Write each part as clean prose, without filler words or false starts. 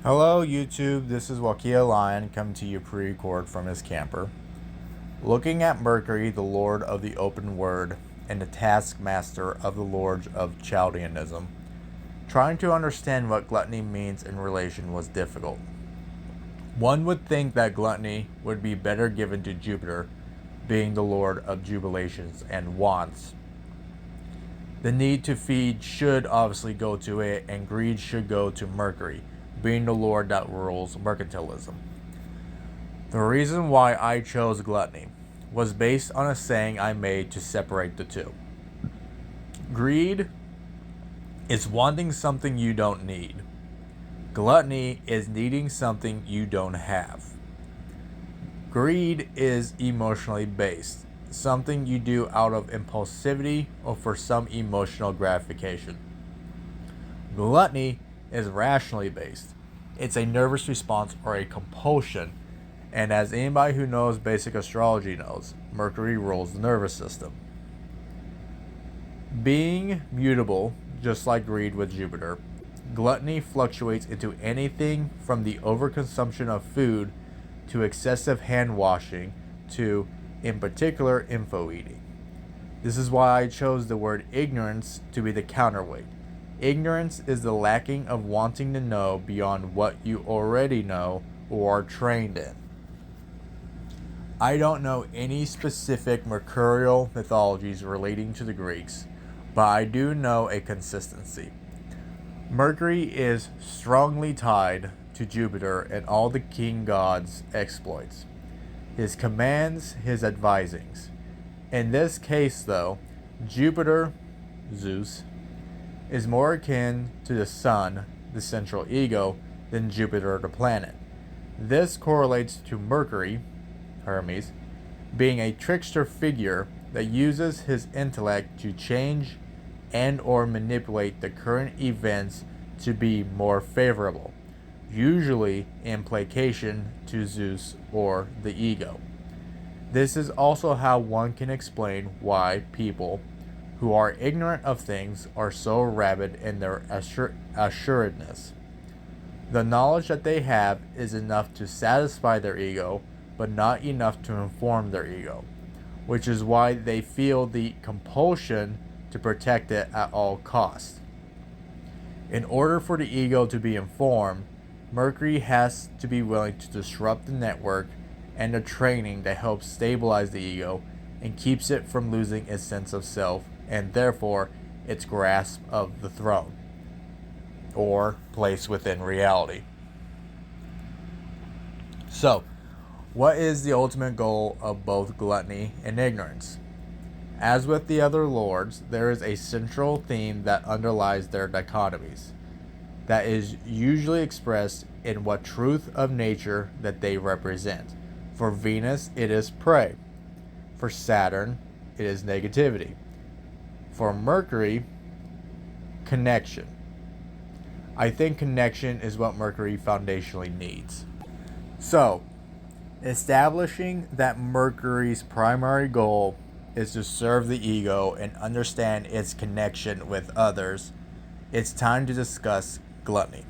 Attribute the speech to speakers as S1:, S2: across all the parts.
S1: Hello YouTube, this is Wakia Lion coming to you pre-record from his camper. Looking at Mercury, the Lord of the Open Word, and the taskmaster of the Lords of Chaldeanism, trying to understand what gluttony means in relation was difficult. One would think that gluttony would be better given to Jupiter, being the Lord of jubilations and wants. The need to feed should obviously go to it, and greed should go to Mercury, being the lord that rules mercantilism. The reason why I chose gluttony was based on a saying I made to separate the two. Greed is wanting something you don't need. Gluttony is needing something you don't have. Greed is emotionally based, something you do out of impulsivity or for some emotional gratification. Gluttony is rationally based. It's a nervous response or a compulsion, and as anybody who knows basic astrology knows, Mercury rules the nervous system. Being mutable, just like greed with Jupiter, gluttony fluctuates into anything from the overconsumption of food to excessive hand washing to, in particular, info eating. This is why I chose the word ignorance to be the counterweight. Ignorance is the lacking of wanting to know beyond what you already know or are trained in. I don't know any specific mercurial mythologies relating to the Greeks, but I do know a consistency. Mercury is strongly tied to Jupiter and all the king gods' exploits, his commands, his advisings. In this case, though, Jupiter, Zeus, is more akin to the sun, the central ego, than Jupiter, the planet. This correlates to Mercury, Hermes, being a trickster figure that uses his intellect to change and or manipulate the current events to be more favorable, usually in placation to Zeus or the ego. This is also how one can explain why people who are ignorant of things are so rabid in their assuredness. The knowledge that they have is enough to satisfy their ego, but not enough to inform their ego, which is why they feel the compulsion to protect it at all costs. In order for the ego to be informed, Mercury has to be willing to disrupt the network and the training that helps stabilize the ego and keeps it from losing its sense of self and therefore its grasp of the throne or place within reality. So, what is the ultimate goal of both gluttony and ignorance? As with the other lords, there is a central theme that underlies their dichotomies, that is usually expressed in what truth of nature that they represent. For Venus, it is prey. For Saturn, it is negativity. For Mercury, connection. I think connection is what Mercury foundationally needs. So, establishing that Mercury's primary goal is to serve the ego and understand its connection with others, it's time to discuss gluttony.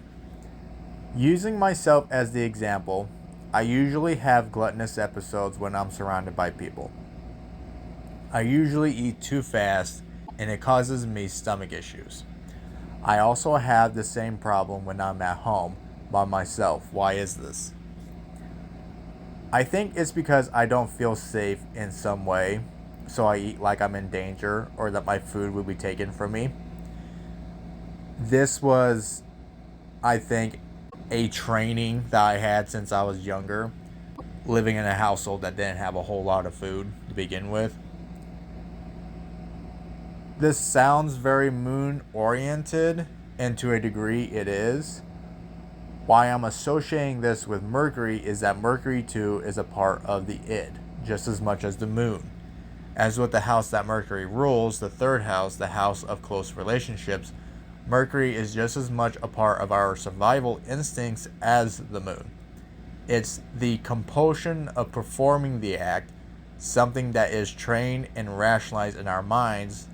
S1: Using myself as the example, I usually have gluttonous episodes when I'm surrounded by people. I usually eat too fast and it causes me stomach issues. I also have the same problem when I'm at home by myself. Why is this? I think it's because I don't feel safe in some way, so I eat like I'm in danger or that my food will be taken from me. This was, I think, a training that I had since I was younger, living in a household that didn't have a whole lot of food to begin with. This sounds very moon oriented, and to a degree it is. Why I'm associating this with Mercury is that Mercury too is a part of the id, just as much as the moon. As with the house that Mercury rules, the third house, the house of close relationships, Mercury is just as much a part of our survival instincts as the moon. It's the compulsion of performing the act, something that is trained and rationalized in our minds,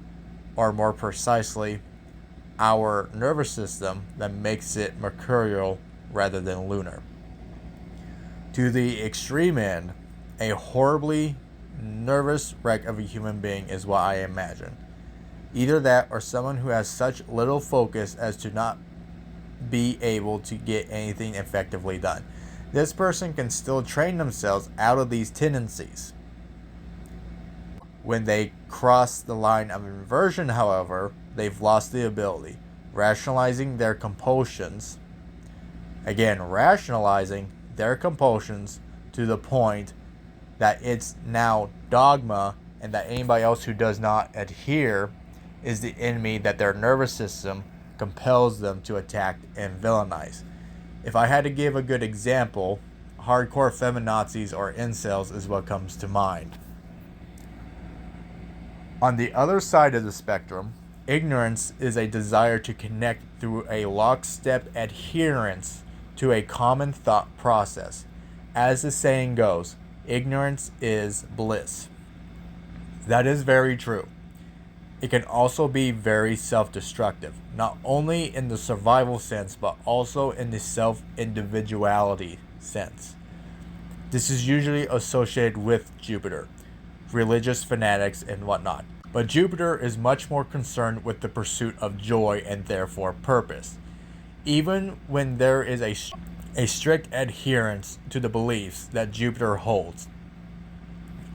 S1: or more precisely, our nervous system, that makes it mercurial rather than lunar. To the extreme end, a horribly nervous wreck of a human being is what I imagine. Either that or someone who has such little focus as to not be able to get anything effectively done. This person can still train themselves out of these tendencies. When they cross the line of inversion, however, they've lost the ability, rationalizing their compulsions. Again, rationalizing their compulsions to the point that it's now dogma, and that anybody else who does not adhere is the enemy that their nervous system compels them to attack and villainize. If I had to give a good example, hardcore feminazis or incels is what comes to mind. On the other side of the spectrum, ignorance is a desire to connect through a lockstep adherence to a common thought process. As the saying goes, ignorance is bliss. That is very true. It can also be very self-destructive, not only in the survival sense, but also in the self-individuality sense. This is usually associated with Jupiter, religious fanatics and whatnot. But Jupiter is much more concerned with the pursuit of joy and therefore purpose. Even when there is a strict adherence to the beliefs that Jupiter holds,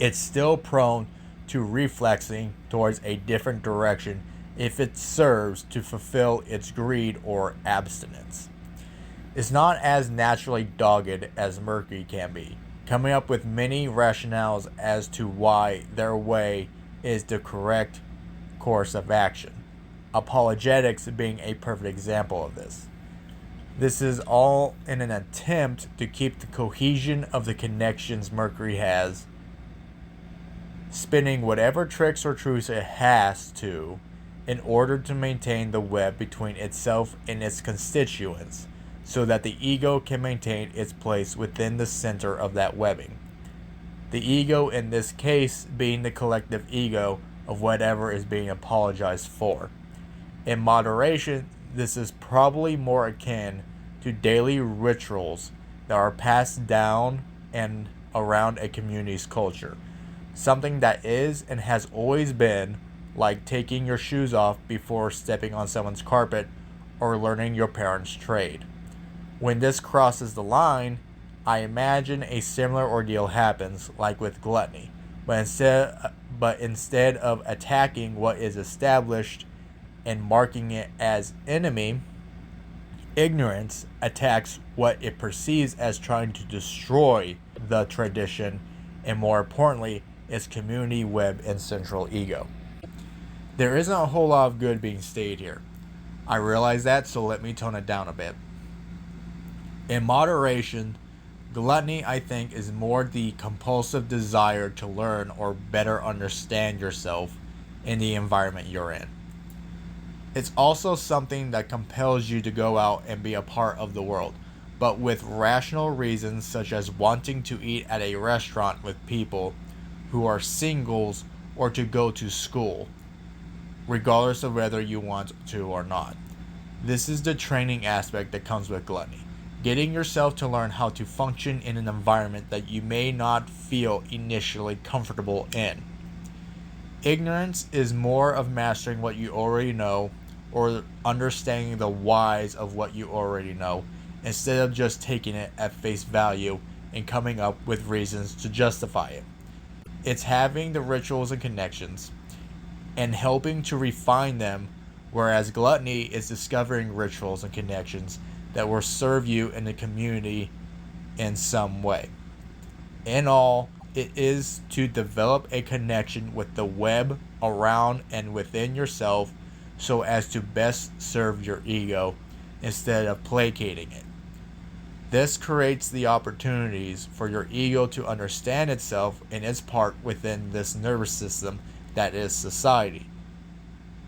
S1: it's still prone to reflexing towards a different direction if it serves to fulfill its greed or abstinence. It's not as naturally dogged as Mercury can be, coming up with many rationales as to why their way is the correct course of action. Apologetics being a perfect example of this. This is all in an attempt to keep the cohesion of the connections Mercury has, spinning whatever tricks or truths it has to in order to maintain the web between itself and its constituents, so that the ego can maintain its place within the center of that webbing. The ego in this case being the collective ego of whatever is being apologized for. In moderation, this is probably more akin to daily rituals that are passed down and around a community's culture. Something that is and has always been, like taking your shoes off before stepping on someone's carpet or learning your parents' trade. When this crosses the line, I imagine a similar ordeal happens, like with gluttony, but instead of attacking what is established and marking it as enemy, ignorance attacks what it perceives as trying to destroy the tradition, and more importantly, its community web and central ego. There isn't a whole lot of good being stated here. I realize that, so let me tone it down a bit. In moderation, gluttony, I think, is more the compulsive desire to learn or better understand yourself in the environment you're in. It's also something that compels you to go out and be a part of the world, but with rational reasons such as wanting to eat at a restaurant with people who are singles or to go to school, regardless of whether you want to or not. This is the training aspect that comes with gluttony. Getting yourself to learn how to function in an environment that you may not feel initially comfortable in. Ignorance is more of mastering what you already know or understanding the whys of what you already know instead of just taking it at face value and coming up with reasons to justify it. It's having the rituals and connections and helping to refine them, whereas gluttony is discovering rituals and connections that will serve you in the community in some way. In all, it is to develop a connection with the web around and within yourself so as to best serve your ego instead of placating it. This creates the opportunities for your ego to understand itself and its part within this nervous system that is society.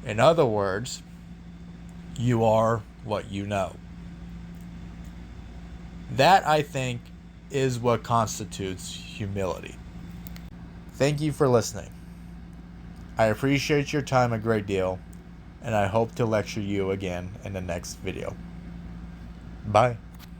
S1: In other words, you are what you know. That, I think, is what constitutes humility. Thank you for listening. I appreciate your time a great deal, and I hope to lecture you again in the next video. Bye.